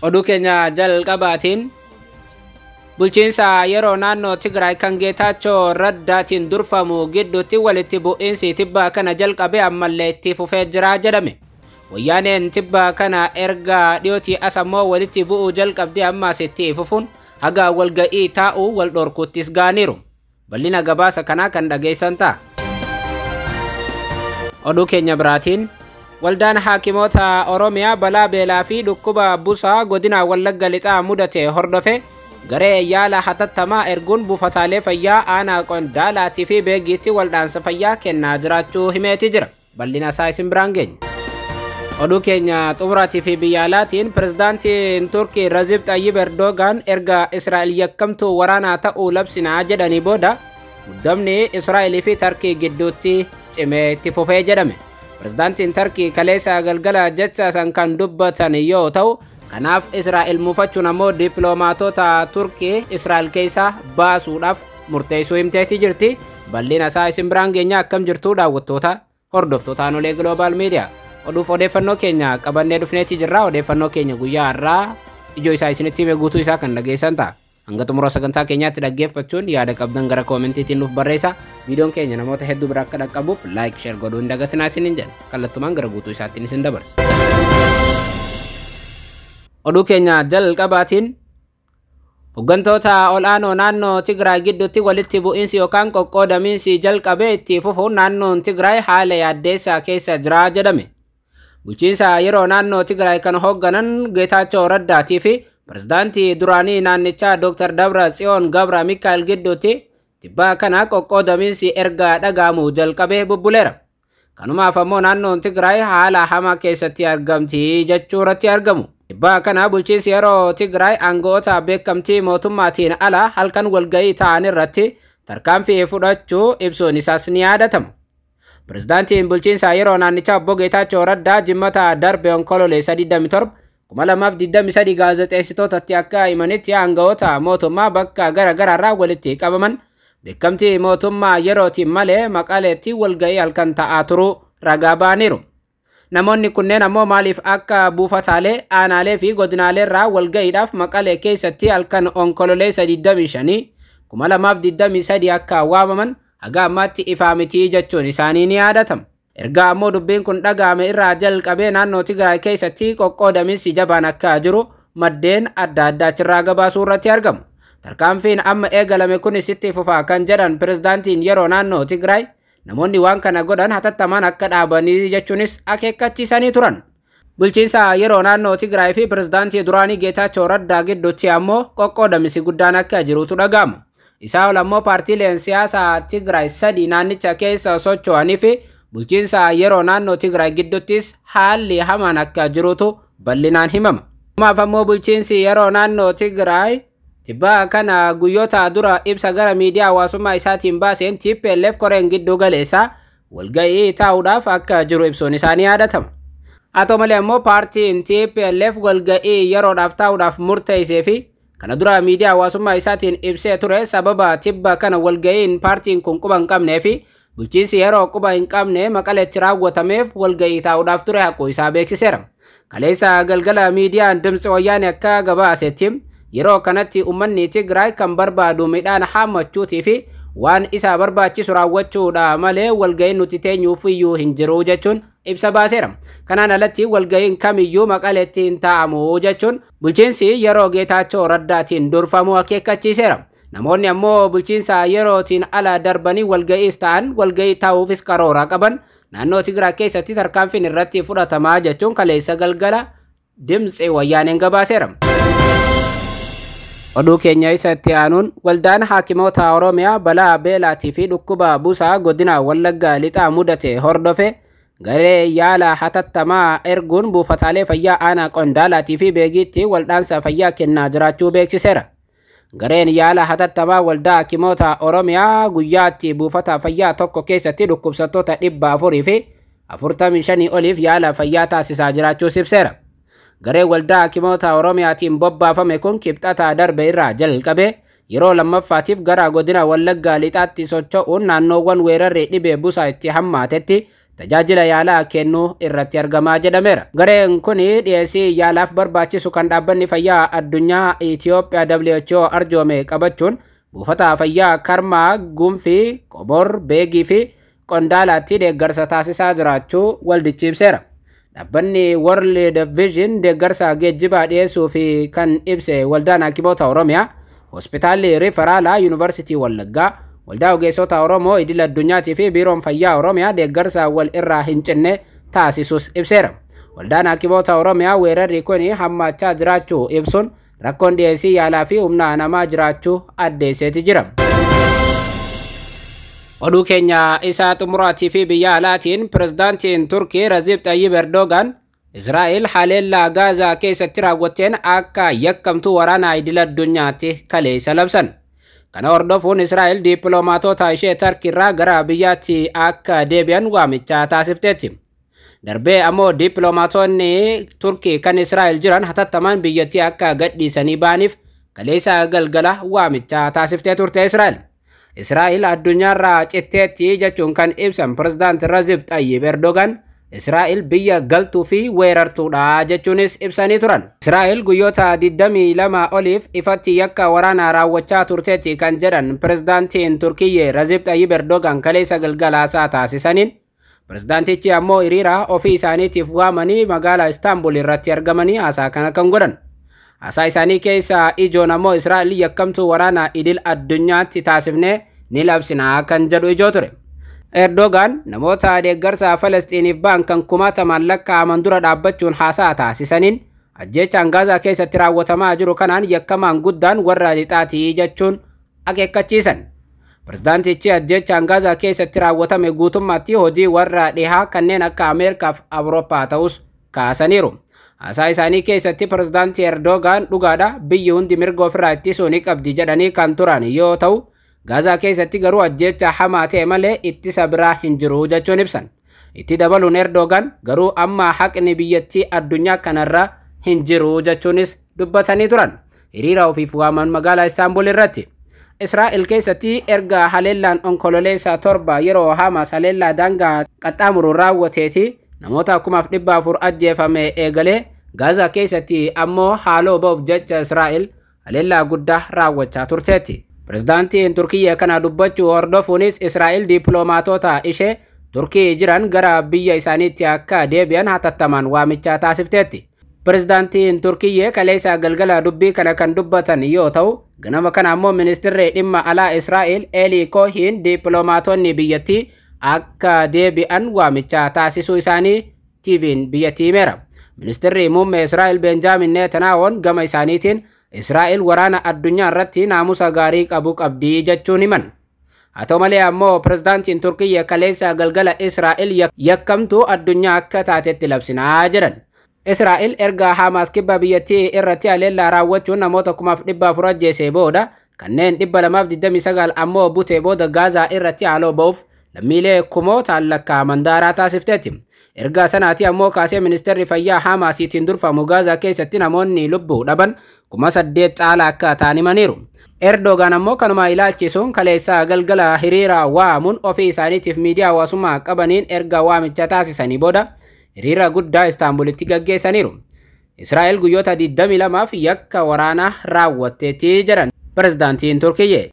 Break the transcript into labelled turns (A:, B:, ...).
A: Oduu keenya jalqabaatiin bulchiinsa yeroo naannoo Tigraay kan Geetaachoo Raddaatiin durfamu gidduutti walitti bu'iinsi tibbaa kana jalqabee ammallee itti fufee jira jedhame. Wayyaaneen tibbaa kana erga dhiyootii as ammoo walitti bu'uu jalqabdee ammaas itti fufuun haga walga'ii taa'uu wal dhorkuttis gaaniiru. Bal'ina gabaasa kanaa kan dhageessan ta'a. Oduu keenya biraatiin Waldaan Haakimoota Oromiyaa balaa beelaa fi dhukkuba busaa godina Wallagga lixaa mudate hordofe garee yaala hatattamaa erguun buufataalee fayyaa aanaa Qondaalaatii fi Beegiitti waldhaansa fayyaa kennaa jiraachuu himeeti jira. Bal'ina isaa isin biraan geenya. Oduu keenya xumuraatii fi biyya alaatiin pirezidaantiin Turkii Recep Tayyip Erdogan erga Israa'el yakkamtuu waraanaa ta'uu labsinaa jedhanii booda muddamni Israa'elii fi Turkii gidduutti cimee itti fufee jedhame. Pirezidaantiin Turkii kaleessa galgala jecha san kan dubbatan yoo ta'u, kanaaf Israa'el muufachuun ammoo dippiloomaatota Turkii Israa'el keessaa baasuudhaaf murteessuu himteetti jirti. Bal'ina isaa isin biraan geenya akkam jirtu daawwattoota hordoftoota Anolee Global Media. Oduuf odeeffannoo keenya qabannee dhufneetti jirra. Odeeffannoo keenya guyyaa har'aa ijoo isaa isinitti hime guutuu isaa kan dhageessan ta'a. Hanga xumura sagantaa keenyaatti dhaggeeffachuun yaada qabdan gara koomentiitiin nuuf barreessa. Viidiyoon keenya namoota hedduu bira akka dhaqqabuuf laayik sheer godhuu hin dagatinaa isiniin jedha. Kallattumaan gara guutuu isaatti isin dabarsa. Oduu keenya jalqabaatiin hooggantoota ol'aanoo naannoo Tigraay gidduutti walitti bu'iinsi yookaan qoqqoodamiinsi jalqabee itti fufuun naannoon Tigraay haala yaaddeessaa keessa jira jedhame. Bulchiinsa yeroo naannoo Tigraay kan hoogganan Geetaachoo Raddaatii fi pirezidaantii duraanii naannichaa Dr. Dabratsiyoon Gabra Mikaa'el gidduutti tibbaa kana qoqqoodamiinsi erga dhagaamuu jalqabee bubbuleera. Kanumaaf ammoo naannoon Tigraay haala hamaa keessatti argamti jechuu irratti argamu. Tibbaa kana bulchiinsi yeroo Tigraay aangoota beekamtii mootummaatiin ala halkan walga'ii ta'an irratti tarkaanfii fudhachuu ibsuun isaas ni yaadatama. Pirezidaantiin bulchiinsa yeroo naannichaa obbo Geetaachoo Raddaa jimmata darbe onkololeessa 27 2023 gaazexeessitootatti akka himanitti aangawoota mootummaa bakka gara garaarraa walitti qabaman beekamtii mootummaa yerootiin malee Maqaleetti walga'ii halkan ta'aa turuu ragaa ba'aniiru. Namoonni kunneen ammoo maaliif akka buufataalee aanaalee fi godinaalee irraa walga'iidhaaf Maqalee keessatti halkan onkololeessa 25 2023 akka waamaman haga ammaatti ifaa miti jechuun isaanii ni yaadatama. Erga ammoo dubbiin kun dhaga'ame irraa jalqabee naannoo Tigraay keessatti qoqqoodamiinsi jabaan akka jiru maddeen adda addaa achirraa gabaasuu irratti argamu. Tarkaanfiin amma eegalame kunis itti fufaa kan jedhan pirezidaantiin yeroo naannoo Tigraay namoonni waan kana godhan hatattamaan akka dhaabanii jechuunis akeekkachiisanii turan. Bulchiinsa yeroo naannoo Tigraay fi pirezidaantii duraanii Geetaachoo Raddaa gidduutti ammoo qoqqoodamiinsi guddaan akka jirutu dhaga'ama. Isaa ol ammoo paartiileen siyaasaa Tigraay sadii naannicha keessa socho'anii fi bulchiinsa yeroo naannoo Tigraay gidduuttis haalli hamaan akka jirutu bal'inaan himama. Kanaaf ammoo bulchiinsi yeroo naannoo Tigraay tibbaa kana guyyoota dura ibsa gara miidiyaa hawaasummaa isaatiin baaseen TPLF koreen giddu galeessaa walga'ii taa'uudhaaf akka jiru ibsuun isaanii yaadatama. Haa ta'u malee ammoo paartiin TPLF walga'ii yeroodhaaf taa'uudhaaf murteessee fi kana dura miidiyaa hawaasummaa isaatiin ibsee ture sababa tibbaa kana walga'iin paartiin kun quba hin qabnee fi bulchiinsi yeroo quba hin qabne Maqaleetti raawwatameef walga'ii taa'uudhaaf ture haquu isaa beeksiseera. Kaleessa galgala miidiyaan Dimtsi Wayyaanee akka gabaasetti yeroo kanatti uummanni Tigraay kan barbaadu midhaan haammachuutii fi waan isa barbaachisu raawwachuudha malee walga'iin nuti teenyuuf iyyuu hin jiru jechuun ibsa baaseera. Kanaan alatti walga'iin kamiyyuu Maqaleetti hin taa'amu jechuun bulchiinsi yeroo Geetaachoo Raddaatiin durfamu akeekkachiiseera. Namoonni ammoo bulchiinsa yerootiin ala darbanii walga'iis ta'an walga'ii taa'uufis karoora qaban naannoo Tigraay keessatti tarkaanfiin irratti fudhatamaa jechuun kaleessa galgala Dimtsi Wayyaaneen gabaaseera. Oduu keenya isatti aanuun waldaan haakimoota Oromiyaa balaa beelaatii fi dhukkuba busaa godina Wallagga lixaa mudate hordofe garee yaala hatattamaa erguun buufataalee fayyaa aanaa Qondaalaatii fi Beegiitti waldhaansa fayyaa kennaa jiraachuu beeksiseera. Gareen yaala hatattamaa waldaa haakimoota Oromiyaa guyyaatti buufata fayyaa tokko keessatti dhukkubsattoota 400 fi 45 oliif yaala fayyaa taasisaa jiraachuu ibseera. Garee waldaa haakimoota Oromiyaatiin bobbaafame kun kibxata darbe irraa jalqabe yeroo lammaffaatiif gara godina Wallagga lixaatti socho'uun naannoowwan weerarri dhibee busaa itti hammaatetti tajaajila yaalaa kennuu irratti argamaa jedhameera. Gareen kun dhiyeessii yaalaaf barbaachisu kan dhaabbanni fayyaa addunyaa Itoophiyaa WHO arjoome qabachuun buufata fayyaa Karmaa, Gunfii, Qobor, Beegii fi Qondaalaatti deeggarsa taasisaa jiraachuu waldichi ibseera. Dhaabbanni World Vision deeggarsa geejjibaa dhiyeessuu fi kan ibse waldaan hakiimota Oromiyaa, hospitaalli Riferaalaa Yuunivarsiitii Wallaggaa, waldaa ogeessota Oromoo idil addunyaatii fi biiroon fayyaa Oromiyaa deeggarsa wal irraa hin cinne taasisus ibseera. Waldaan hakiimota Oromiyaa weerarri kun hammaachaa jiraachuu ibsuun rakkoon dhiyeessii yaalaa fi humna namaa jiraachuu addeesseeti jira. Oduu keenya isaa xumuraatii fi biyya alaatiin pirezidaantiin Turkii Recep Tayyip Erdogan Israa'el haleellaa Gaazaa keessatti raawwatteen akka yakkamtuu waraanaa idil addunyaatti kaleessa labsan. Kana hordofuun Israa'el dippiloomaatota ishee Turkiirraa gara biyyaatti akka deebi'an waamicha taasifteetti. Darbee ammoo dippiloomaatonni Turkii kan Israa'el jiran hatattamaan biyyattii akka gadhiisanii ba'aniif kaleessa galgala waamicha taasiftee turte Israa'el. Israa'el addunyaarraa citteetti jechuun kan ibsan pirezidaanti Recep Tayyip Erdogan Israa'el biyya galtuu fi weerartuudha jechuunis ibsanii turan. Israa'el guyyoota 22 oliif ifatti yakka waraanaa raawwachaa turteetti kan jedhan pirezidaantiin Turkiyye Recep Tayyip Erdogan kaleessa galgala haasaa taasisaniin pirezidaantichi ammoo hiriira ofii isaaniitiif waamanii magaalaa Istaanbul irratti argamanii haasaa kana kan godhan. Haasaa isaanii keessa ijoon ammoo Israa'el yakkamtuu waraanaa idil addunyaatti taasifnee ni labsinaa kan jedhu ijoo ture. Erdogan namoota deeggarsa Falestiiniif ba'an kan kumaatamaan lakkaa'aman dura dhaabbachuun haasaa taasisaniin ajjeechaan Gaazaa keessatti raawwatamaa jiru kanaan yakkamaan guddaan warra lixaatii jechuun akeekkachiisan. Pirezidaantichi ajjeechaan Gaazaa keessatti raawwatame guutummaatti hojii warra dhihaa kanneen akka Ameerikaa fi Awurooppaa ta'us kaasaniiru. Haasaa isaanii keessatti pirezidaantii Erdogan dhugaadha biyyi hundi mirga ofirraa ittisuu ni qabdi jedhanii kan turan yoo ta'u, Gaazaa keessatti garuu ajjeechaa hamaa ta'e malee ittisa biraa hin jiru jechuun ibsan. Itti dabaluun Erdogan garuu amma haqni biyyattii addunyaa kanarra hin jiru jechuunis dubbatanii turan. Hiriira ofiif waaman magaalaa Istaanbul irratti. Israa'el keessatti erga haleellaan onkololeessa 7 yeroo Hamas haleellaa daangaa qaxxaamuru raawwateeti namoota 4,400 ajjeefame eegalee Gaazaa keessatti ammoo haaloo ba'uuf jecha Israa'el haleellaa guddaa raawwachaa turteetti. Pirezidaantiin Turkiyya kana dubbachuu hordofuunis Israa'el dippiloomaatota ishee Turkii jiran gara biyya isaaniitti akka deebi'an hatattamaan waamicha taasifteetti. Pirezidaantiin Turkiyya kaleessa galgala dubbii kana kan dubbatan yoo ta'u, ganama kana ammoo ministeerri dhimma alaa Israa'el Eli Cohen dippiloomaatonni biyyattii akka deebi'an waamicha taasisuu isaanii TV'n biyyattii himeera. Ministeerri muummee Israa'el Benjamin Netanyahuun gama isaaniitiin Israa'el waraana addunyaa irratti naamusa gaarii qabu qabdi jechuun himan. Haa ta'u malee ammoo pirezidaantiin Turkiyya kaleessa galgala Israa'el yakkamtuu addunyaa akka taatetti labsinaa jedhan. Israa'el erga Hamas kibba biyyattii irratti haleellaa raawwachuun namoota 4,400 ajjeesee booda kanneen 229 ammoo butee booda Gaazaa irratti haaloo ba'uuf lammiilee kumootaan lakkaa'aman daaraa taasifteetti. Erga sanaati ammoo kaasee ministeerri fayyaa Hamasiitiin durfamu Gaazaa keessatti namoonni lubbuu dhaban 8,000 caalaa akka ta'an himaniiru. Erdogan ammoo kanuma ilaalchisuun kaleessa galgala hiriira waamuun ofii isaaniitiif miidiyaa hawaasummaa qabaniin erga waamicha taasisanii booda hiriira guddaa Istaanbulitti gaggeessaniiru. Israa'el guyyoota 22f yakka waraanaa raawwatteetti jedhan pirezidaantiin Turkiyye.